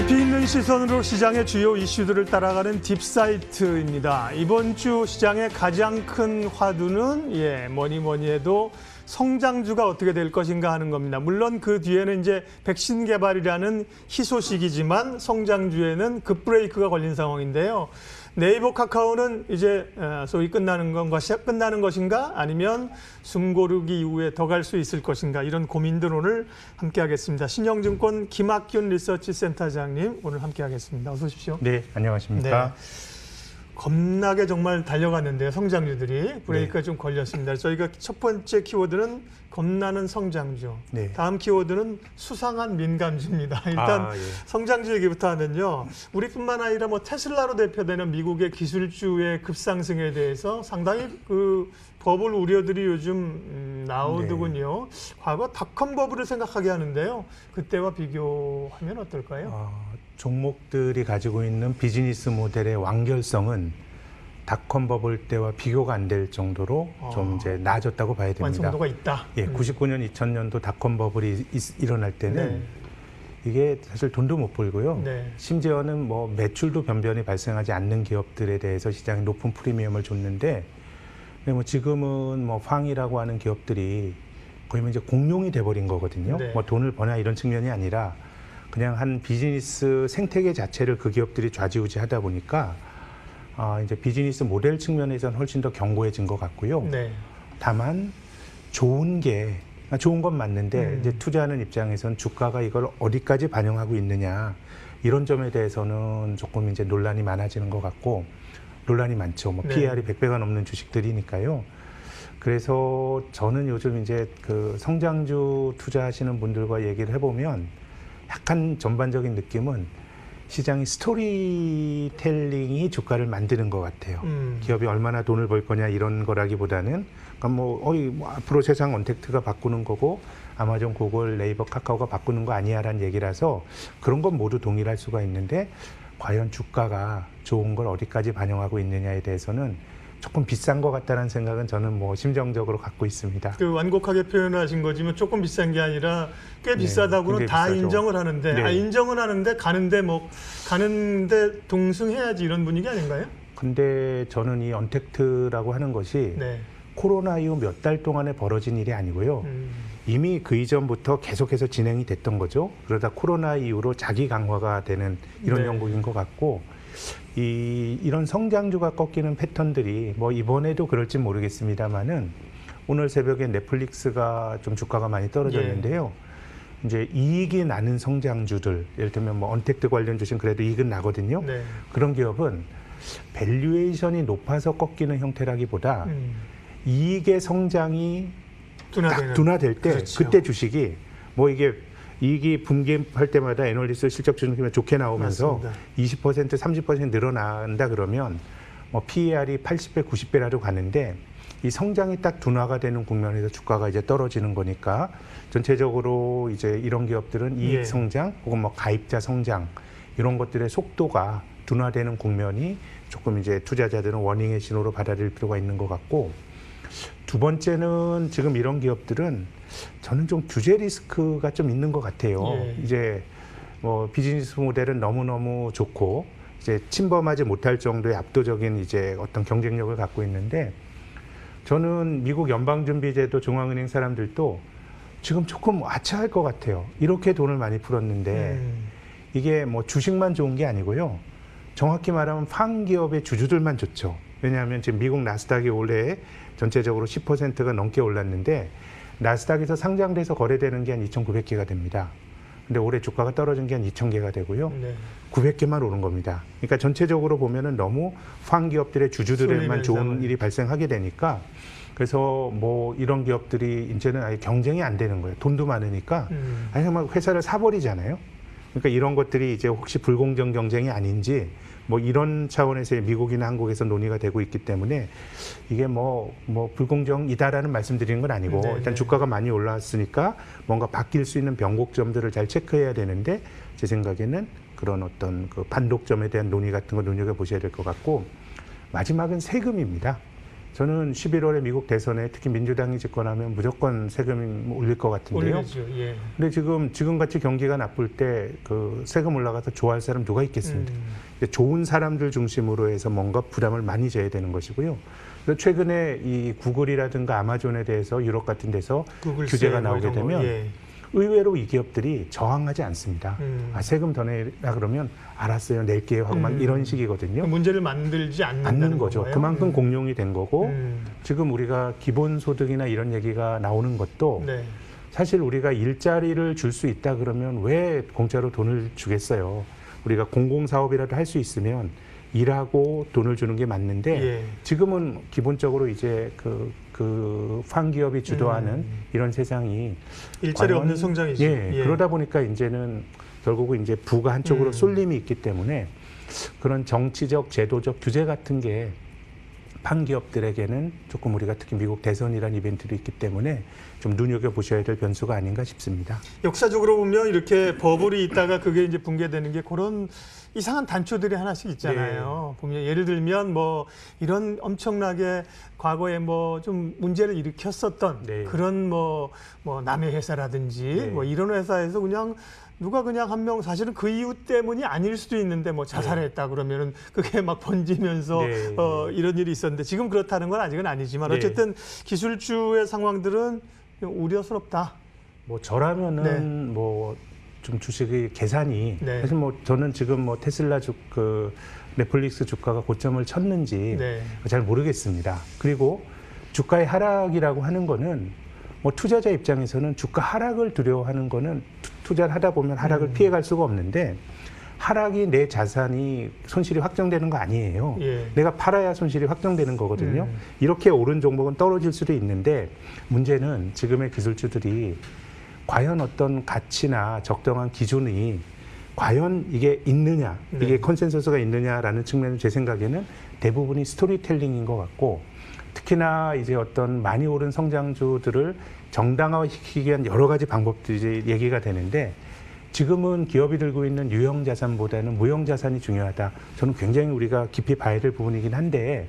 깊이 있는 시선으로 시장의 주요 이슈들을 따라가는 딥사이트입니다. 이번 주 시장의 가장 큰 화두는 뭐니 해도 성장주가 어떻게 될 것인가 하는 겁니다. 물론 그 뒤에는 이제 백신 개발이라는 희소식이지만 성장주에는 급브레이크가 걸린 상황인데요. 네이버 카카오는 이제 소위 끝나는 것인가 아니면 숨고르기 이후에 더 갈 수 있을 것인가 이런 고민들 오늘 함께하겠습니다. 신영증권 김학균 리서치센터장님 오늘 함께하겠습니다. 어서 오십시오. 네, 안녕하십니까. 네. 겁나게 정말 달려갔는데요. 성장주들이 브레이크가 좀 걸렸습니다. 저희가 첫 번째 키워드는 겁나는 성장주. 네. 다음 키워드는 수상한 민감주입니다. 일단 성장주 얘기부터 하면요. 우리뿐만 아니라 테슬라로 대표되는 미국의 기술주의 급상승에 대해서 상당히 그 버블 우려들이 요즘 나오더군요. 네. 과거 닷컴 버블을 생각하게 하는데요. 그때와 비교하면 어떨까요? 종목들이 가지고 있는 비즈니스 모델의 완결성은 닷컴 버블 때와 비교가 안 될 정도로 좀 이제 나아졌다고 봐야 됩니다. 완성도가 있다. 예, 99년, 2000년도 닷컴 버블이 일어날 때는 이게 사실 돈도 못 벌고요. 심지어는 매출도 변변히 발생하지 않는 기업들에 대해서 시장에 높은 프리미엄을 줬는데, 지금은 황이라고 하는 기업들이 거의 이제 공룡이 돼버린 거거든요. 돈을 버냐 이런 측면이 아니라 그냥 한 비즈니스 생태계 자체를 그 기업들이 좌지우지하다 보니까 이제 비즈니스 모델 측면에서는 훨씬 더 견고해진 것 같고요. 다만 좋은 건 맞는데 이제 투자하는 입장에서는 주가가 이걸 어디까지 반영하고 있느냐 이런 점에 대해서는 조금 이제 논란이 많아지는 것 같고, 논란이 많죠. PER이 100배가 넘는 주식들이니까요. 그래서 저는 요즘 이제 그 성장주 투자하시는 분들과 얘기를 해보면 약간 전반적인 느낌은 시장의 스토리텔링이 주가를 만드는 것 같아요. 기업이 얼마나 돈을 벌 거냐 이런 거라기보다는 그러니까 앞으로 세상 언택트가 바꾸는 거고 아마존, 구글, 네이버, 카카오가 바꾸는 거 아니야라는 얘기라서 그런 건 모두 동일할 수가 있는데, 과연 주가가 좋은 걸 어디까지 반영하고 있느냐에 대해서는 조금 비싼 것 같다는 생각은 저는 심정적으로 갖고 있습니다. 그 완곡하게 표현하신 거지만 조금 비싼 게 아니라 꽤 비싸다고는 다 비싸죠. 인정을 하는데 인정은 하는데 가는데 동승해야지 이런 분위기 아닌가요? 근데 저는 이 언택트라고 하는 것이 코로나 이후 몇 달 동안에 벌어진 일이 아니고요. 이미 그 이전부터 계속해서 진행이 됐던 거죠. 그러다 코로나 이후로 자기 강화가 되는 이런 형국인 것 같고, 이런 성장주가 꺾이는 패턴들이 이번에도 그럴지 모르겠습니다만은 오늘 새벽에 넷플릭스가 좀 주가가 많이 떨어졌는데요. 이제 이익이 나는 성장주들, 예를 들면 언택트 관련 주식 그래도 이익은 나거든요. 그런 기업은 밸류에이션이 높아서 꺾이는 형태라기보다 이익의 성장이 딱 둔화될 때 그때 주식이 이게 이익이 분기할 때마다 애널리스트 실적 주식이 좋게 나오면서 맞습니다. 20%, 30% 늘어난다 그러면 PER이 80배, 90배라도 가는데, 이 성장이 딱 둔화가 되는 국면에서 주가가 이제 떨어지는 거니까 전체적으로 이제 이런 기업들은 이익 성장 혹은 가입자 성장 이런 것들의 속도가 둔화되는 국면이 조금 이제 투자자들은 워닝의 신호로 받아들일 필요가 있는 것 같고, 두 번째는 지금 이런 기업들은 저는 좀 규제 리스크가 좀 있는 것 같아요. 이제 비즈니스 모델은 너무너무 좋고 이제 침범하지 못할 정도의 압도적인 이제 어떤 경쟁력을 갖고 있는데, 저는 미국 연방준비제도 중앙은행 사람들도 지금 조금 아차할 것 같아요. 이렇게 돈을 많이 풀었는데 이게 주식만 좋은 게 아니고요. 정확히 말하면 팡 기업의 주주들만 좋죠. 왜냐하면 지금 미국 나스닥이 올해 전체적으로 10%가 넘게 올랐는데, 나스닥에서 상장돼서 거래되는 게 한 2,900개가 됩니다. 근데 올해 주가가 떨어진 게 한 2,000개가 되고요. 900개만 오른 겁니다. 그러니까 전체적으로 보면은 너무 팡 기업들의 주주들에만 좋은 일이 발생하게 되니까, 그래서 이런 기업들이 이제는 아예 경쟁이 안 되는 거예요. 돈도 많으니까 아니 회사를 사버리잖아요. 그러니까 이런 것들이 이제 혹시 불공정 경쟁이 아닌지 이런 차원에서 미국이나 한국에서 논의가 되고 있기 때문에 이게 불공정이다라는 말씀드리는 건 아니고 일단 주가가 많이 올랐으니까 뭔가 바뀔 수 있는 변곡점들을 잘 체크해야 되는데, 제 생각에는 그런 어떤 그 반독점에 대한 논의 같은 거 눈여겨보셔야 될 것 같고, 마지막은 세금입니다. 저는 11월에 미국 대선에 특히 민주당이 집권하면 무조건 세금 올릴 것 같은데요. 올리죠. 예. 근데 지금 같이 경기가 나쁠 때 그 세금 올라가서 좋아할 사람 누가 있겠습니까? 좋은 사람들 중심으로 해서 뭔가 부담을 많이 져야 되는 것이고요. 그래서 최근에 이 구글이라든가 아마존에 대해서 유럽 같은 데서 규제가 나오게 되면 예. 의외로 이 기업들이 저항하지 않습니다. 세금 더 내라 그러면 알았어요, 낼게요 하고 막 이런 식이거든요. 문제를 만들지 않는 거죠. 건가요? 그만큼 공룡이 된 거고 지금 우리가 기본소득이나 이런 얘기가 나오는 것도 네. 사실 우리가 일자리를 줄 수 있다 그러면 왜 공짜로 돈을 주겠어요. 우리가 공공사업이라도 할 수 있으면 일하고 돈을 주는 게 맞는데 예. 지금은 기본적으로 이제 그 황기업이 주도하는 이런 세상이 일자리 없는 성장이죠. 예, 그러다 보니까 이제는 결국은 이제 부가 한쪽으로 쏠림이 있기 때문에 그런 정치적, 제도적 규제 같은 게 판기업들에게는 조금 우리가 특히 미국 대선이라는 이벤트도 있기 때문에 좀 눈여겨보셔야 될 변수가 아닌가 싶습니다. 역사적으로 보면 이렇게 버블이 있다가 그게 이제 붕괴되는 게 그런 이상한 단초들이 하나씩 있잖아요. 네. 보면 예를 들면 뭐 이런 엄청나게 과거에 뭐 좀 문제를 일으켰었던 네. 그런 뭐 남의 회사라든지 네. 뭐 이런 회사에서 그냥 누가 그냥 한 명 사실은 그 이유 때문이 아닐 수도 있는데 뭐 자살했다 그러면은 그게 막 번지면서 네. 이런 일이 있었는데 지금 그렇다는 건 아직은 아니지만 네. 어쨌든 기술주의 상황들은 우려스럽다. 뭐 저라면은 네. 뭐 좀 주식의 계산이 네. 사실 뭐 저는 지금 뭐 테슬라 넷플릭스 주가가 고점을 쳤는지 네. 잘 모르겠습니다. 그리고 주가의 하락이라고 하는 거는 뭐 투자자 입장에서는 주가 하락을 두려워하는 거는 투자를 하다 보면 하락을 피해갈 수가 없는데 하락이 내 자산이 손실이 확정되는 거 아니에요. 예. 내가 팔아야 손실이 확정되는 거거든요. 이렇게 오른 종목은 떨어질 수도 있는데 문제는 지금의 기술주들이 과연 어떤 가치나 적정한 기준이 과연 이게 있느냐, 네. 이게 컨센서스가 있느냐라는 측면은 제 생각에는 대부분이 스토리텔링인 것 같고 특히나 이제 어떤 많이 오른 성장주들을 정당화시키기 위한 여러 가지 방법들이 이제 얘기가 되는데 지금은 기업이 들고 있는 유형 자산보다는 무형 자산이 중요하다. 저는 굉장히 우리가 깊이 봐야 될 부분이긴 한데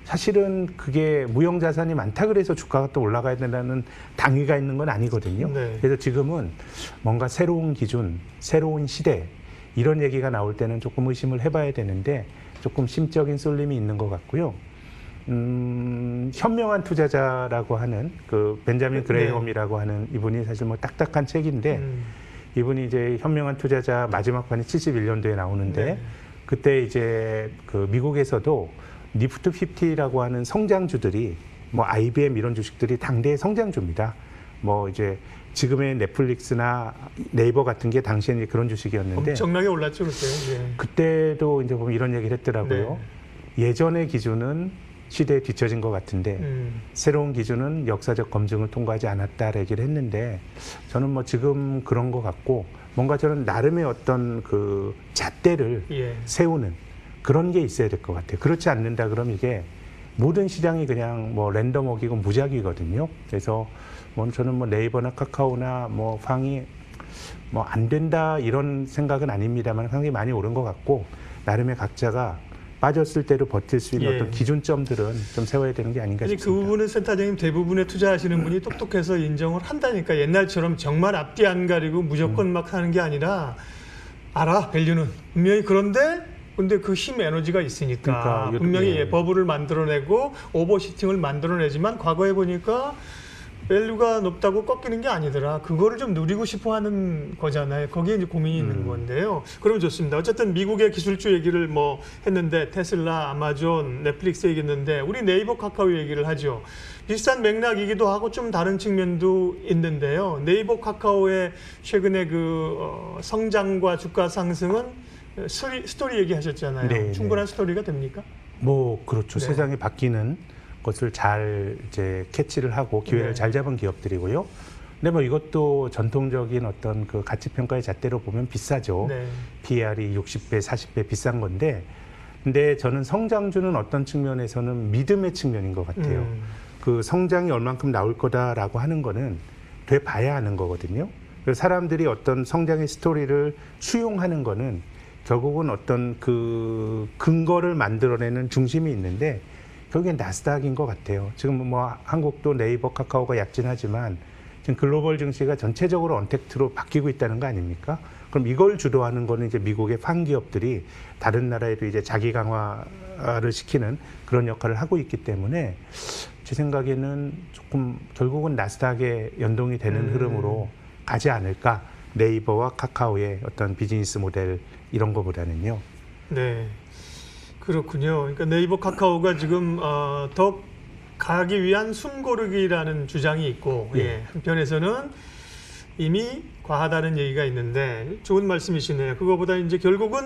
사실은 그게 무형 자산이 많다 그래서 주가가 또 올라가야 된다는 당위가 있는 건 아니거든요. 네. 그래서 지금은 뭔가 새로운 기준, 새로운 시대 이런 얘기가 나올 때는 조금 의심을 해봐야 되는데 조금 심적인 쏠림이 있는 것 같고요. 현명한 투자자라고 하는 그 벤자민 그레이엄이라고 하는 이분이 사실 뭐 딱딱한 책인데 이분이 이제 현명한 투자자 마지막 판이 71년도에 나오는데 네. 그때 이제 그 미국에서도 니프트 50라고 하는 성장주들이 뭐 IBM 이런 주식들이 당대의 성장주입니다. 뭐 이제 지금의 넷플릭스나 네이버 같은 게 당시에는 그런 주식이었는데 엄청나게 올랐죠 그때. 예. 그때도 이제 보면 이런 얘기를 했더라고요. 예전의 기준은 시대에 뒤처진 것 같은데 새로운 기준은 역사적 검증을 통과하지 않았다 얘기를 했는데 저는 뭐 지금 그런 것 같고 뭔가 저는 나름의 어떤 그 잣대를 세우는 그런 게 있어야 될 것 같아요. 그렇지 않는다 그러면 이게 모든 시장이 그냥 뭐 랜덤워크이고 무작위거든요. 그래서 뭐 저는 뭐 네이버나 카카오나 뭐 팡이 뭐 안 된다 이런 생각은 아닙니다만 상당히 많이 오른 것 같고 나름의 각자가 빠졌을 때도 버틸 수 있는 어떤 기준점들은 좀 세워야 되는 게 아닌가 싶습니다. 그 부분은 센터장님 대부분의 투자하시는 분이 똑똑해서 인정을 한다니까 옛날처럼 정말 앞뒤 안 가리고 무조건 막 하는 게 아니라 알아 밸류는 분명히 근데 그 힘 에너지가 있으니까 그러니까 분명히 버블을 만들어내고 오버시팅을 만들어내지만 과거에 보니까 밸류가 높다고 꺾이는 게 아니더라. 그거를 좀 누리고 싶어 하는 거잖아요. 거기에 이제 고민이 있는 건데요. 그러면 좋습니다. 어쨌든 미국의 기술주 얘기를 뭐 했는데 테슬라, 아마존, 넷플릭스 얘기했는데 우리 네이버, 카카오 얘기를 하죠. 비슷한 맥락이기도 하고 좀 다른 측면도 있는데요. 네이버, 카카오의 최근에 성장과 주가 상승은 스토리 얘기하셨잖아요. 네, 충분한 스토리가 됩니까? 뭐 그렇죠. 네. 세상이 바뀌는 것을 잘 이제 캐치를 하고 기회를 잘 잡은 기업들이고요. 근데 뭐 이것도 전통적인 어떤 그 가치 평가의 잣대로 보면 비싸죠. 네. PER이 60배, 40배 비싼 건데, 근데 저는 성장주는 어떤 측면에서는 믿음의 측면인 것 같아요. 그 성장이 얼만큼 나올 거다라고 하는 거는 돼 봐야 하는 거거든요. 그래서 사람들이 어떤 성장의 스토리를 수용하는 거는 결국은 어떤 그 근거를 만들어내는 중심이 있는데 결국엔 나스닥인 것 같아요. 지금 뭐 한국도 네이버, 카카오가 약진하지만 지금 글로벌 증시가 전체적으로 언택트로 바뀌고 있다는 거 아닙니까? 그럼 이걸 주도하는 거는 이제 미국의 판 기업들이 다른 나라에도 이제 자기 강화를 시키는 그런 역할을 하고 있기 때문에 제 생각에는 조금 결국은 나스닥에 연동이 되는 흐름으로 가지 않을까. 네이버와 카카오의 어떤 비즈니스 모델 이런 거보다는요. 네, 그렇군요. 그러니까 네이버, 카카오가 지금 더 가기 위한 숨고르기라는 주장이 있고, 예. 한편에서는 이미 과하다는 얘기가 있는데 좋은 말씀이시네요. 그거보다 이제 결국은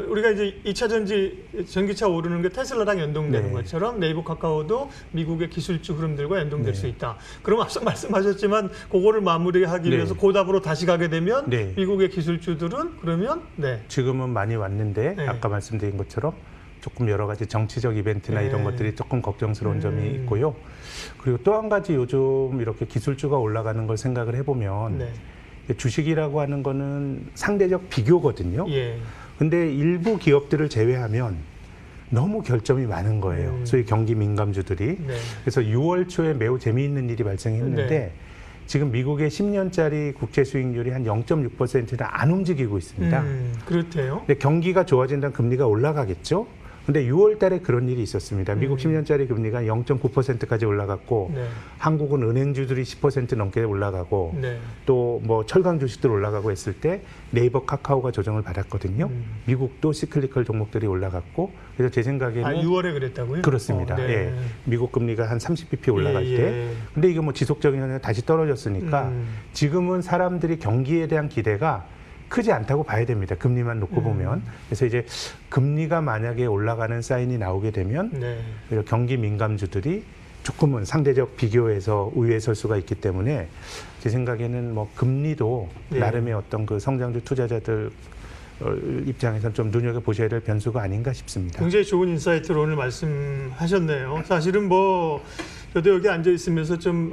우리가 이제 2차 전기차 오르는 게 테슬라랑 연동되는 것처럼 네이버, 카카오도 미국의 기술주 흐름들과 연동될 수 있다. 그럼 앞서 말씀하셨지만 그거를 마무리하기 위해서 고답으로 다시 가게 되면 미국의 기술주들은 그러면 지금은 많이 왔는데 아까 말씀드린 것처럼 조금 여러 가지 정치적 이벤트나 이런 것들이 조금 걱정스러운 점이 있고요. 그리고 또 한 가지 요즘 이렇게 기술주가 올라가는 걸 생각을 해보면 주식이라고 하는 거는 상대적 비교거든요. 근데 일부 기업들을 제외하면 너무 결점이 많은 거예요. 소위 경기 민감주들이. 그래서 6월 초에 매우 재미있는 일이 발생했는데 지금 미국의 10년짜리 국채 수익률이 한 0.6%나 안 움직이고 있습니다. 그렇대요. 근데 경기가 좋아진다면 금리가 올라가겠죠. 근데 6월 달에 그런 일이 있었습니다. 미국 10년짜리 금리가 0.9%까지 올라갔고 한국은 은행주들이 10% 넘게 올라가고 또 뭐 철강 주식들 올라가고 했을 때 네이버, 카카오가 조정을 받았거든요. 미국도 시클리컬 종목들이 올라갔고 그래서 제 생각에는 6월에 그랬다고요? 그렇습니다. 예. 미국 금리가 한 30bp 올라갈 때 근데 이게 뭐 지속적인 현상이 다시 떨어졌으니까 지금은 사람들이 경기에 대한 기대가 크지 않다고 봐야 됩니다. 금리만 놓고 보면. 그래서 이제 금리가 만약에 올라가는 사인이 나오게 되면 경기 민감주들이 조금은 상대적 비교에서 우위에 설 수가 있기 때문에 제 생각에는 뭐 금리도 나름의 어떤 그 성장주 투자자들 입장에서는 좀 눈여겨보셔야 될 변수가 아닌가 싶습니다. 굉장히 좋은 인사이트를 오늘 말씀하셨네요. 사실은 뭐 저도 여기 앉아 있으면서 좀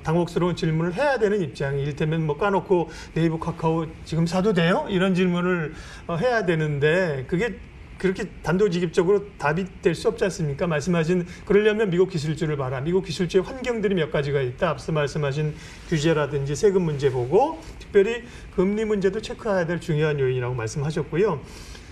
당혹스러운 질문을 해야 되는 입장이 이를테면 뭐 까놓고 네이버, 카카오 지금 사도 돼요? 이런 질문을 해야 되는데 그게 그렇게 단도직입적으로 답이 될 수 없지 않습니까? 말씀하신 그러려면 미국 기술주를 봐라. 미국 기술주의 환경들이 몇 가지가 있다. 앞서 말씀하신 규제라든지 세금 문제 보고 특별히 금리 문제도 체크해야 될 중요한 요인이라고 말씀하셨고요.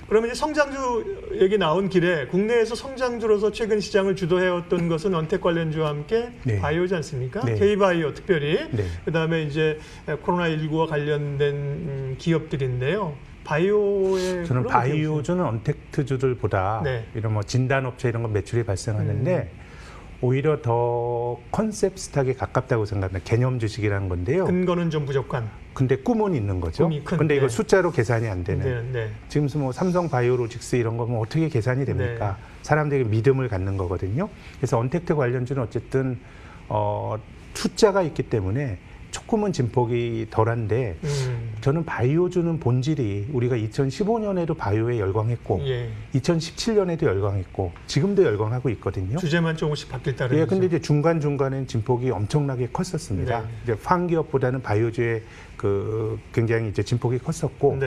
그러면 이제 성장주 얘기 나온 길에 국내에서 성장주로서 최근 시장을 주도해왔던 것은 언택 관련주와 함께 바이오지 않습니까? K바이오 특별히 그다음에 이제 코로나19와 관련된 기업들인데요. 바이오의 저는 바이오주는 언택트주들보다 이런 뭐 진단업체 이런 거 매출이 발생하는데 오히려 더 컨셉스탁에 가깝다고 생각합니다. 개념 주식이라는 건데요. 근거는 좀 부족한. 근데 꿈은 있는 거죠. 근데 이거 숫자로 계산이 안 되는. 지금 뭐 삼성 바이오로직스 이런 거면 어떻게 계산이 됩니까? 사람들에게 믿음을 갖는 거거든요. 그래서 언택트 관련주는 어쨌든 숫자가 있기 때문에 조금은 진폭이 덜한데 저는 바이오주는 본질이 우리가 2015년에도 바이오에 열광했고 2017년에도 열광했고 지금도 열광하고 있거든요. 주제만 조금씩 바뀔 따르죠. 근데 이제 중간중간엔 진폭이 엄청나게 컸었습니다. 이제 팡기업보다는 바이오주의 그 굉장히 이제 진폭이 컸었고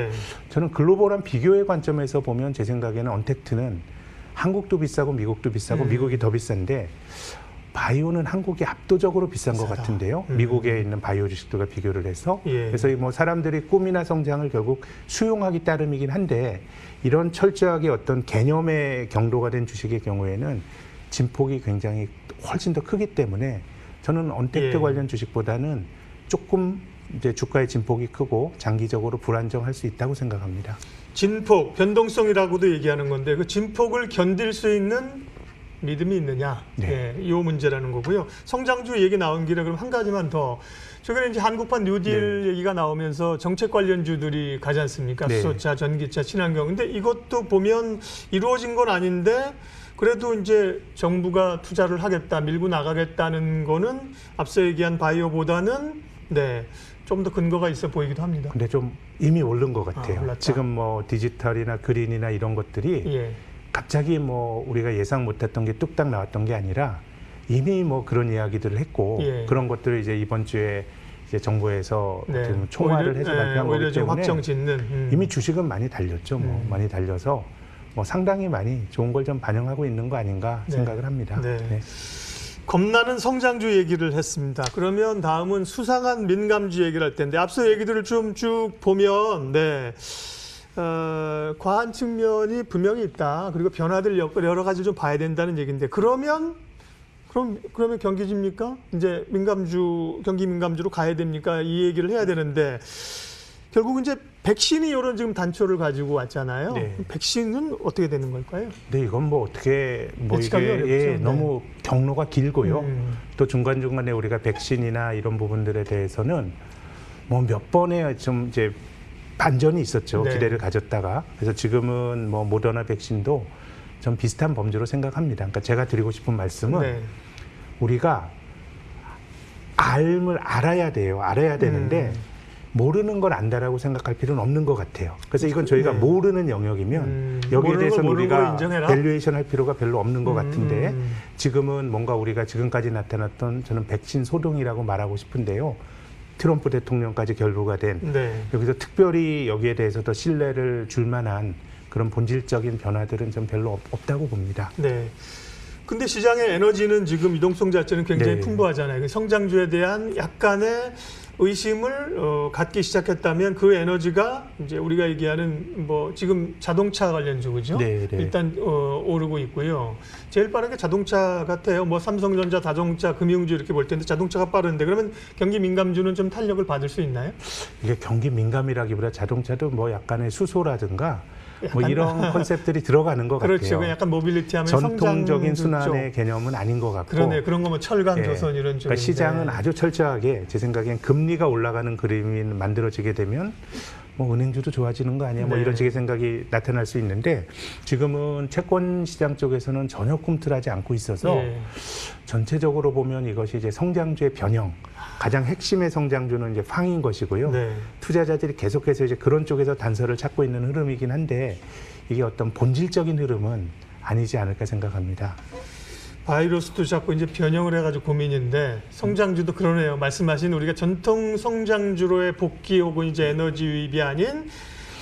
저는 글로벌한 비교의 관점에서 보면 제 생각에는 언택트는 한국도 비싸고 미국도 비싸고 미국이 더 비싼데 바이오는 한국이 압도적으로 비싼 것 같은데요. 미국에 있는 바이오 주식들과 비교를 해서. 그래서 뭐 사람들이 꿈이나 성장을 결국 수용하기 따름이긴 한데 이런 철저하게 어떤 개념의 경도가 된 주식의 경우에는 진폭이 굉장히 훨씬 더 크기 때문에 저는 언택트 관련 주식보다는 조금 이제 주가의 진폭이 크고 장기적으로 불안정할 수 있다고 생각합니다. 진폭, 변동성이라고도 얘기하는 건데 그 진폭을 견딜 수 있는 믿음이 있느냐, 이 문제라는 거고요. 성장주 얘기 나온 길에 그럼 한 가지만 더. 최근에 이제 한국판 뉴딜 얘기가 나오면서 정책 관련주들이 가지 않습니까? 수소차, 전기차, 친환경. 근데 이것도 보면 이루어진 건 아닌데 그래도 이제 정부가 투자를 하겠다, 밀고 나가겠다는 거는 앞서 얘기한 바이오보다는 좀 더 근거가 있어 보이기도 합니다. 근데 좀 이미 오른 것 같아요. 지금 뭐 디지털이나 그린이나 이런 것들이 갑자기 뭐 우리가 예상 못했던 게 뚝딱 나왔던 게 아니라 이미 뭐 그런 이야기들을 했고 그런 것들을 이제 이번 주에 이제 정부에서 총화를 해서 발표한 거기 때문에 확정 짓는 이미 주식은 많이 달렸죠. 많이 달려서 뭐 상당히 많이 좋은 걸 좀 반영하고 있는 거 아닌가 생각을 합니다. 네. 네. 겁나는 성장주 얘기를 했습니다. 그러면 다음은 수상한 민감주 얘기를 할 텐데 앞서 얘기들을 좀 쭉 보면 과한 측면이 분명히 있다. 그리고 변화들 여러 가지 좀 봐야 된다는 얘기인데 그러면 경기지입니까? 이제 경기 민감주로 가야 됩니까? 이 얘기를 해야 되는데 결국은 이제 백신이 이런 지금 단초를 가지고 왔잖아요. 네. 백신은 어떻게 되는 걸까요? 네, 이건 뭐 어떻게 뭐 예측하기 이게 어렵죠. 네. 너무 경로가 길고요. 또 중간중간에 우리가 백신이나 이런 부분들에 대해서는 뭐 몇 번의 좀 이제 반전이 있었죠. 네. 기대를 가졌다가. 그래서 지금은 뭐 모더나 백신도 좀 비슷한 범주로 생각합니다. 그러니까 제가 드리고 싶은 말씀은 네. 우리가 알아야 돼요. 알아야 되는데 모르는 걸 안다라고 생각할 필요는 없는 것 같아요. 그래서 이건 저희가 네. 모르는 영역이면 여기에 대해서는 우리가 밸류에이션 할 필요가 별로 없는 것 같은데 지금은 뭔가 우리가 지금까지 나타났던 저는 백신 소동이라고 말하고 싶은데요. 트럼프 대통령까지 결부가 된 네. 여기서 특별히 여기에 대해서 더 신뢰를 줄 만한 그런 본질적인 변화들은 좀 별로 없다고 봅니다. 네. 근데 시장의 에너지는 지금 유동성 자체는 굉장히 네. 풍부하잖아요. 성장주에 대한 약간의 의심을 갖기 시작했다면 그 에너지가 이제 우리가 얘기하는 뭐 지금 자동차 관련주 그죠? 네, 네. 일단 오르고 있고요. 제일 빠른 게 자동차 같아요. 뭐 삼성전자, 자동차, 금융주 이렇게 볼 텐데 자동차가 빠른데 그러면 경기 민감주는 좀 탄력을 받을 수 있나요? 이게 경기 민감이라기보다 자동차도 뭐 약간의 수소라든가 뭐 이런 컨셉들이 들어가는 것 그렇죠. 같아요. 약간 모빌리티 하면 전통적인 성장주 순환의 개념은 아닌 것 같고. 그러네. 그런 거 뭐 철강, 조선 이런 쪽인데. 그러니까 시장은 아주 철저하게 제 생각엔 금리가 올라가는 그림이 만들어지게 되면 뭐 은행주도 좋아지는 거 아니야? 뭐 네. 이런 식의 생각이 나타날 수 있는데 지금은 채권 시장 쪽에서는 전혀 꿈틀하지 않고 있어서 네. 전체적으로 보면 이것이 이제 성장주의 변형, 가장 핵심의 성장주는 이제 팡인 것이고요. 네. 투자자들이 계속해서 이제 그런 쪽에서 단서를 찾고 있는 흐름이긴 한데 이게 어떤 본질적인 흐름은 아니지 않을까 생각합니다. 바이러스도 자꾸 이제 변형을 해가지고 고민인데 성장주도 그러네요. 말씀하신 우리가 전통 성장주로의 복귀 혹은 이제 에너지 유입이 아닌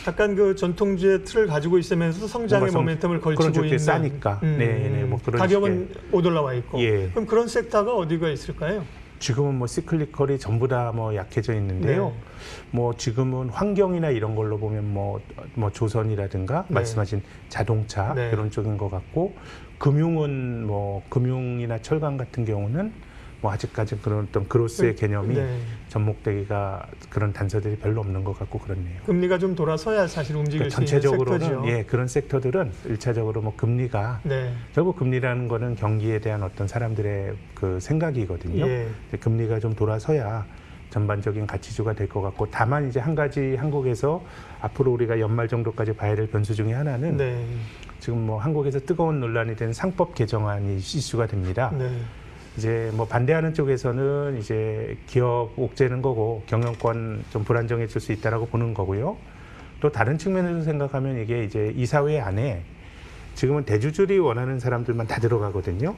약간 그 전통주의 틀을 가지고 있으면서 성장의 모멘텀을 걸치고 있는. 싸니까. 네, 뭐 그런 가격은 못 올라와 있고. 예. 그럼 그런 섹터가 어디가 있을까요? 지금은 뭐 시클리컬이 전부 다 뭐 약해져 있는데요. 네. 뭐 지금은 환경이나 이런 걸로 보면 뭐 조선이라든가 네. 말씀하신 자동차 네. 이런 쪽인 것 같고 금융은 뭐 금융이나 철강 같은 경우는 뭐 아직까지 그런 어떤 그로스의 개념이 네. 접목되기가 그런 단서들이 별로 없는 것 같고 그렇네요. 금리가 좀 돌아서야 사실 움직일 수 있는 전체적으로는 섹터죠. 예, 그런 섹터들은 일차적으로 뭐 금리가 네. 결국 금리라는 거는 경기에 대한 어떤 사람들의 그 생각이거든요. 예. 금리가 좀 돌아서야 전반적인 가치주가 될 것 같고 다만 이제 한 가지 한국에서 앞으로 우리가 연말 정도까지 봐야 될 변수 중에 하나는 네. 지금 뭐 한국에서 뜨거운 논란이 된 상법 개정안이 이슈가 됩니다. 네. 이제 뭐 반대하는 쪽에서는 이제 기업 옥죄는 거고 경영권 좀 불안정해질 수 있다라고 보는 거고요. 또 다른 측면에서 생각하면 이게 이제 이사회 안에 지금은 대주주들이 원하는 사람들만 다 들어가거든요.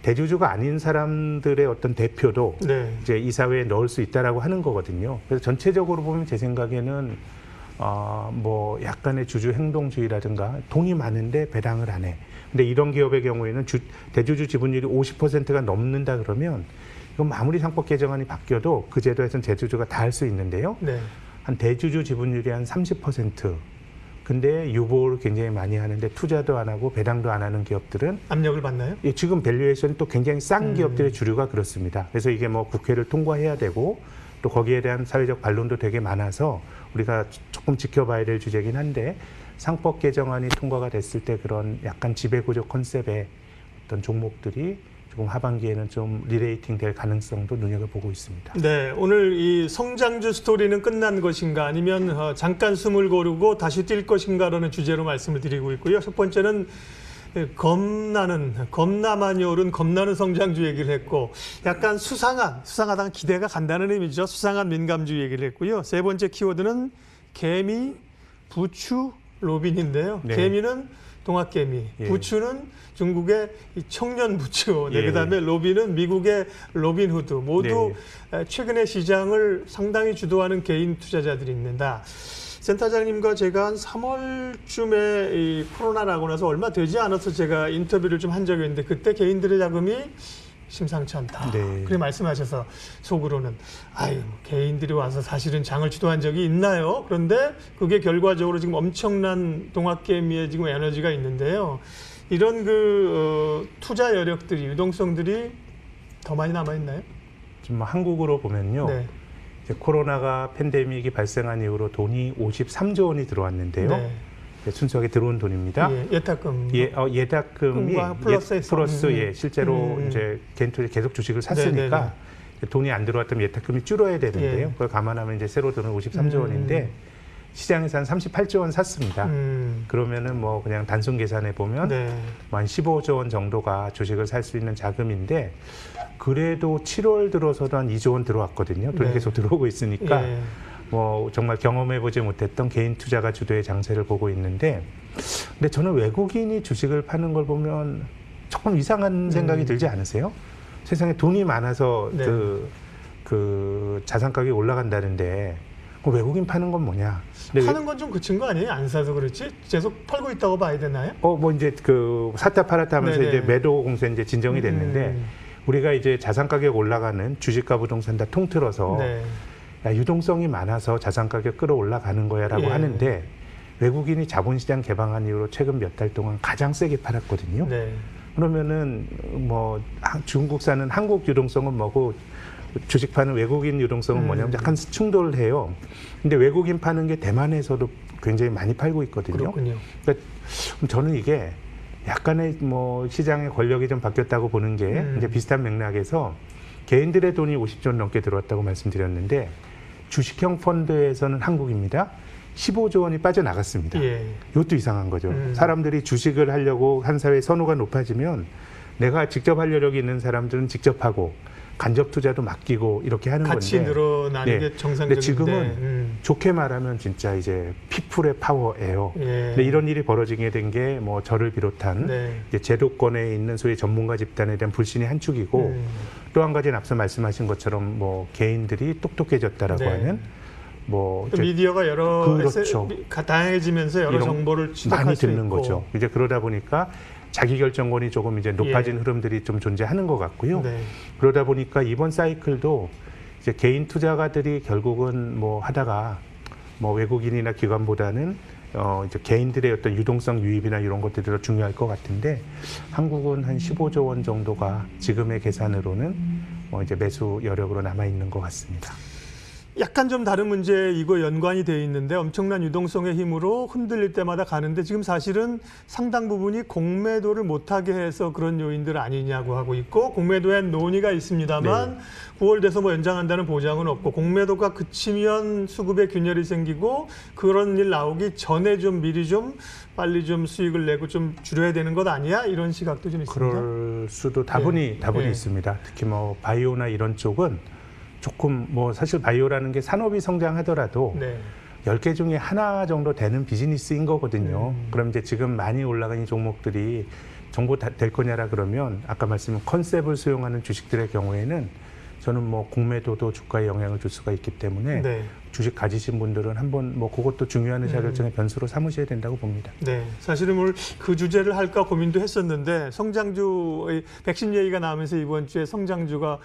대주주가 아닌 사람들의 어떤 대표도 네. 이제 이사회에 넣을 수 있다라고 하는 거거든요. 그래서 전체적으로 보면 제 생각에는 뭐 약간의 주주 행동주의라든가 돈이 많은데 배당을 안 해. 근데 이런 기업의 경우에는 대주주 지분율이 50%가 넘는다 그러면 이건 아무리 상법 개정안이 바뀌어도 그 제도에서는 대주주가 다 할 수 있는데요. 네. 한 대주주 지분율이 한 30%. 근데 유보를 굉장히 많이 하는데 투자도 안 하고 배당도 안 하는 기업들은 압력을 받나요? 예, 지금 밸류에이션이 또 굉장히 싼 기업들의 주류가 그렇습니다. 그래서 이게 뭐 국회를 통과해야 되고 또 거기에 대한 사회적 반론도 되게 많아서 우리가 조금 지켜봐야 될 주제긴 한데 상법 개정안이 통과가 됐을 때 그런 약간 지배구조 컨셉의 어떤 종목들이 조금 하반기에는 좀 리레이팅 될 가능성도 눈여겨보고 있습니다. 네, 오늘 이 성장주 스토리는 끝난 것인가 아니면 잠깐 숨을 고르고 다시 뛸 것인가라는 주제로 말씀을 드리고 있고요. 첫 번째는 겁나 많이 오른 겁나는 성장주 얘기를 했고 약간 수상하다는 기대가 간다는 의미죠. 수상한 민감주 얘기를 했고요. 세 번째 키워드는 개미, 부추, 로빈인데요. 네. 개미는 동학개미, 예. 부추는 중국의 이 청년 부추, 네, 예. 그다음에 로빈은 미국의 로빈후드 모두 최근에 시장을 상당히 주도하는 개인 투자자들이 있는다. 센터장님과 제가 한 3월쯤에 이 코로나 나고 나서 얼마 되지 않아서 제가 인터뷰를 좀 한 적이 있는데 그때 개인들의 자금이 심상치 않다. 네. 그렇게 말씀하셔서 속으로는 아유 개인들이 와서 사실은 장을 주도한 적이 있나요? 그런데 그게 결과적으로 지금 엄청난 동학개미의 지금 에너지가 있는데요. 이런 투자 여력들이 유동성들이 더 많이 남아 있나요? 지금 한국으로 보면요. 네. 이제 코로나가 팬데믹이 발생한 이후로 돈이 53조 원이 들어왔는데요. 네. 순수하게 들어온 돈입니다. 예탁금. 예탁금이 플러스 실제로 이제 개인투자 계속 주식을 샀으니까 돈이 안 들어왔다면 예탁금이 줄어야 되는데요. 그걸 감안하면 이제 새로 들어온 53조 원인데 시장에서 한 38조 원 샀습니다. 그러면은 뭐 그냥 단순 계산해 보면 한 15조 원 정도가 주식을 살 수 있는 자금인데 그래도 7월 들어서도 한 2조 원 들어왔거든요. 돈이 계속 들어오고 있으니까 뭐 정말 경험해보지 못했던 개인 투자가 주도의 장세를 보고 있는데 근데 저는 외국인이 주식을 파는 걸 보면 조금 이상한 생각이 들지 않으세요? 세상에 돈이 많아서 그 자산 가격이 올라간다는데 외국인 파는 건 뭐냐? 파는 건 좀 그친 거 아니에요? 안 사서 그렇지? 계속 팔고 있다고 봐야 되나요? 뭐 이제 그 샀다 팔았다 하면서 이제 매도 공세 이제 진정이 됐는데 우리가 이제 자산 가격 올라가는 주식과 부동산 다 통틀어서 야, 유동성이 많아서 자산 가격 끌어올라가는 거야라고 하는데 외국인이 자본시장 개방한 이후로 최근 몇 달 동안 가장 세게 팔았거든요. 그러면은 뭐 중국산은 한국 유동성은 뭐고 주식 파는 외국인 유동성은 뭐냐면 약간 충돌을 해요. 근데 외국인 파는 게 대만에서도 굉장히 많이 팔고 있거든요. 그렇군요. 그러니까 저는 이게 약간의 뭐 시장의 권력이 좀 바뀌었다고 보는 게 이제 비슷한 맥락에서 개인들의 돈이 50조 원 넘게 들어왔다고 말씀드렸는데 주식형 펀드에서는 한국입니다. 15조 원이 빠져나갔습니다. 이것도 이상한 거죠. 사람들이 주식을 하려고 한 사회의 선호가 높아지면 내가 직접 할 여력이 있는 사람들은 직접 하고 간접 투자도 맡기고 이렇게 하는 같이 건데 이제 게 정상적인데 근데 지금은 좋게 말하면 진짜 이제 피플의 파워예요. 근데 이런 일이 벌어지게 된 게 뭐 저를 비롯한 이제 제도권에 있는 소위 전문가 집단에 대한 불신이 한 축이고 또 한 가지는 앞서 말씀하신 것처럼 뭐 개인들이 똑똑해졌다라고 하는 뭐 미디어가 여러 그렇죠. 다양해지면서 여러 정보를 많이 수 듣는 있고. 거죠. 이제 그러다 보니까 자기결정권이 조금 이제 높아진 흐름들이 좀 존재하는 것 같고요. 그러다 보니까 이번 사이클도 이제 개인 투자가들이 결국은 뭐 하다가 뭐 외국인이나 기관보다는 이제 개인들의 어떤 유동성 유입이나 이런 것들이 더 중요할 것 같은데 한국은 한 15조 원 정도가 지금의 계산으로는 뭐 이제 매수 여력으로 남아 있는 것 같습니다. 약간 좀 다른 문제이고 연관이 돼 있는데 엄청난 유동성의 힘으로 흔들릴 때마다 가는데 지금 사실은 상당 부분이 공매도를 못하게 해서 그런 요인들 아니냐고 하고 있고 공매도에 논의가 있습니다만 9월 돼서 뭐 연장한다는 보장은 없고 공매도가 그치면 수급에 균열이 생기고 그런 일 나오기 전에 좀 미리 좀 빨리 좀 수익을 내고 좀 줄여야 되는 것 아니야? 이런 시각도 좀 있습니다. 그럴 수도 다분히 있습니다. 특히 뭐 바이오나 이런 쪽은 조금 뭐 사실 바이오라는 게 산업이 성장하더라도 10개 중에 하나 정도 되는 비즈니스인 거거든요. 그럼 이제 지금 많이 올라간 이 종목들이 정보 될 거냐라 그러면 아까 말씀한 컨셉을 수용하는 주식들의 경우에는 저는 뭐 공매도도 주가에 영향을 줄 수가 있기 때문에 주식 가지신 분들은 한번 뭐 그것도 중요한 의사결정의 변수로 삼으셔야 된다고 봅니다. 사실은 오늘 그 주제를 할까 고민도 했었는데 성장주의 백신 얘기가 나오면서 이번 주에 성장주가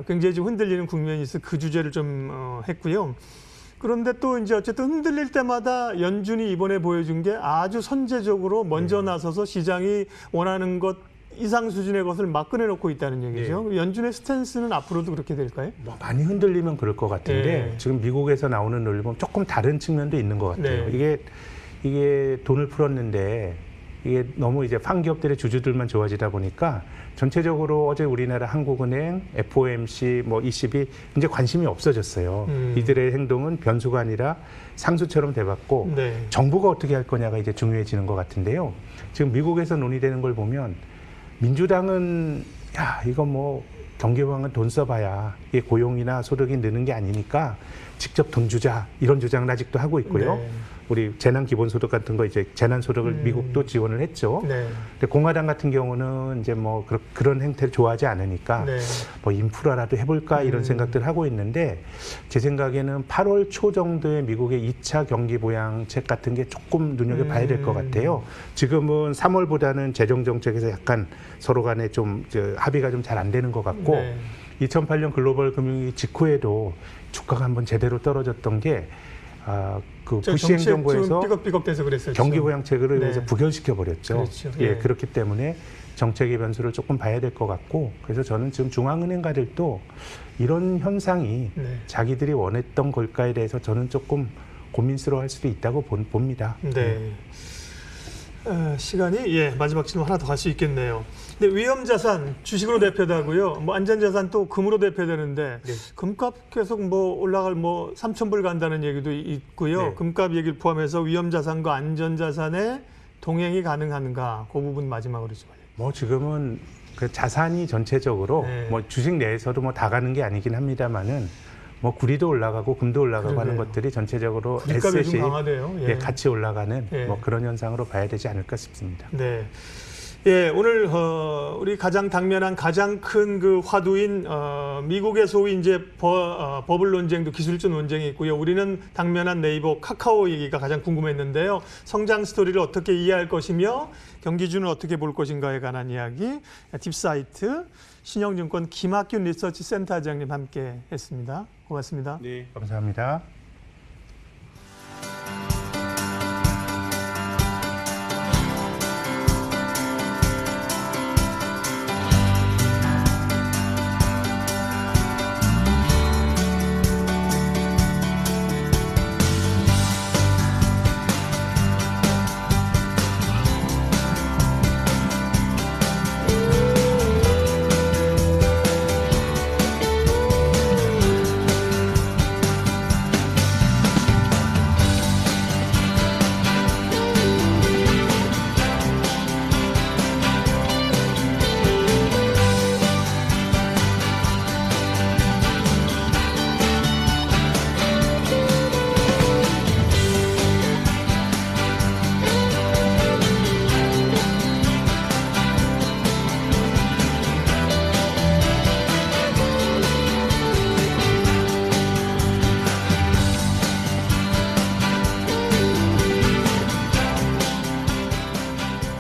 굉장히 좀 흔들리는 국면이 있어 그 주제를 좀 했고요. 그런데 또 이제 어쨌든 흔들릴 때마다 연준이 이번에 보여준 게 아주 선제적으로 먼저 나서서 시장이 원하는 것 이상 수준의 것을 막 꺼내놓고 있다는 얘기죠. 연준의 스탠스는 앞으로도 그렇게 될까요? 뭐 많이 흔들리면 그럴 것 같은데 지금 미국에서 나오는 논리 보면 조금 다른 측면도 있는 것 같아요. 이게 돈을 풀었는데 이게 너무 이제 판기업들의 주주들만 좋아지다 보니까 전체적으로 어제 우리나라 한국은행, FOMC, 뭐 ECB 이제 관심이 없어졌어요. 이들의 행동은 변수가 아니라 상수처럼 돼봤고 정부가 어떻게 할 거냐가 이제 중요해지는 것 같은데요. 지금 미국에서 논의되는 걸 보면 민주당은 야, 이거 뭐 경기부양은 돈 써봐야 이게 고용이나 소득이 느는 게 아니니까 직접 돈 주자 이런 주장을 아직도 하고 있고요. 네. 우리 재난 기본소득 같은 거 이제 재난소득을 미국도 지원을 했죠. 네. 근데 공화당 같은 경우는 이제 뭐 그런 행태를 좋아하지 않으니까 네. 뭐 인프라라도 해볼까 이런 생각들을 하고 있는데 제 생각에는 8월 초 정도에 미국의 2차 경기 부양책 같은 게 조금 눈여겨봐야 될 것 같아요. 지금은 3월보다는 재정 정책에서 약간 서로 간에 좀 합의가 좀 잘 안 되는 것 같고 네. 2008년 글로벌 금융위기 직후에도 주가가 한번 제대로 떨어졌던 게 그 부시 행정부에서 삐걱삐걱돼서 그랬었죠. 경기 부양책을 네. 해서 부결시켜 버렸죠. 그렇죠. 예, 네. 그렇기 때문에 정책의 변수를 조금 봐야 될 것 같고 그래서 저는 지금 중앙은행가들도 이런 현상이 네. 자기들이 원했던 걸까에 대해서 저는 조금 고민스러워할 수도 있다고 봅니다. 네. 시간이 마지막 질문 하나 더 갈 수 있겠네요. 근데 위험자산 주식으로 대표되고요. 뭐 안전자산 또 금으로 대표되는데 네. 금값 계속 뭐 올라갈 뭐 3,000불 간다는 얘기도 있고요. 네. 금값 얘기를 포함해서 위험자산과 안전자산의 동행이 가능한가? 그 부분 마지막으로 좀 알려주세요. 뭐 지금은 그 자산이 전체적으로 네. 뭐 주식 내에서도 뭐 다 가는 게 아니긴 합니다만은 뭐 구리도 올라가고 금도 올라가고 하는 그러네요. 것들이 전체적으로 구리값이 에셋이 요즘 강하대요. 예. 같이 올라가는 예. 뭐 그런 현상으로 봐야 되지 않을까 싶습니다. 네. 예, 오늘 우리 가장 당면한 가장 큰 그 화두인 미국의 소위 이제 버블 논쟁도 기술적 논쟁이 있고요. 우리는 당면한 네이버, 카카오 얘기가 가장 궁금했는데요. 성장 스토리를 어떻게 이해할 것이며 경기주는 어떻게 볼 것인가에 관한 이야기. 딥사이트 신영증권 김학균 리서치 센터장님 함께 했습니다. 고맙습니다. 네, 감사합니다.